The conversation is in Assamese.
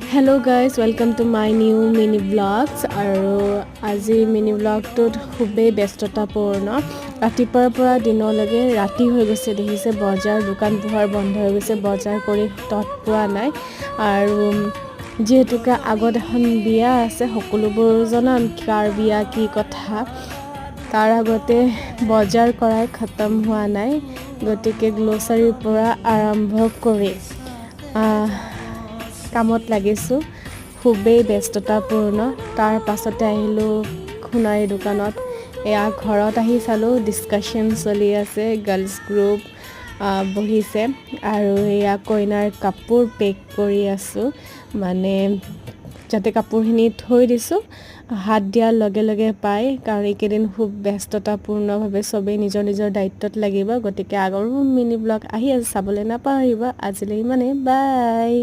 Hello guys, welcome to my new mini vlogs. আৰু আজি মিনি vlogটোত খুবেই ব্যস্ততাপূৰ্ণ ৰাতিপুৱাৰ পৰা দিনলৈকে ৰাতি হৈ গৈছে দেখিছে বজাৰ দোকান পোহাৰ বন্ধ হৈ গৈছে বজাৰ কৰি তত পোৱা নাই আৰু যেহেতুকে আগত এখন বিয়া আছে সকলোবোৰ জনাম কাৰ বিয়া কি কথা তাৰ আগতে বজাৰ কৰাই খতম হোৱা নাই গতিকে গ্লোছাৰীৰ পৰা আৰম্ভ কৰি কামত লাগিছো খুবেই ব্যস্ততাপূৰ্ণ তাৰ পাছতে আহিলো খুনাৰী দোকানত এয়া ঘৰত আহি চালো ডিসকাশন চলি আছে গাৰ্লছ গ্ৰুপ বহিছে আৰু এয়া কইনাৰ কাপোৰ পেক কৰি আছো মানে যাতে কাপোৰখিনি থৈ দিছো হাত দিয়াৰ লগে লগে পাই কাৰণ এইকেইদিন খুব ব্যস্ততাপূৰ্ণভাৱে সবে নিজৰ নিজৰ দায়িত্বত লাগিব গতিকে আগৰ মিনি ব্লগ আহি আছে চাবলৈ নাপাহৰিবা আজিলৈ মানে বাই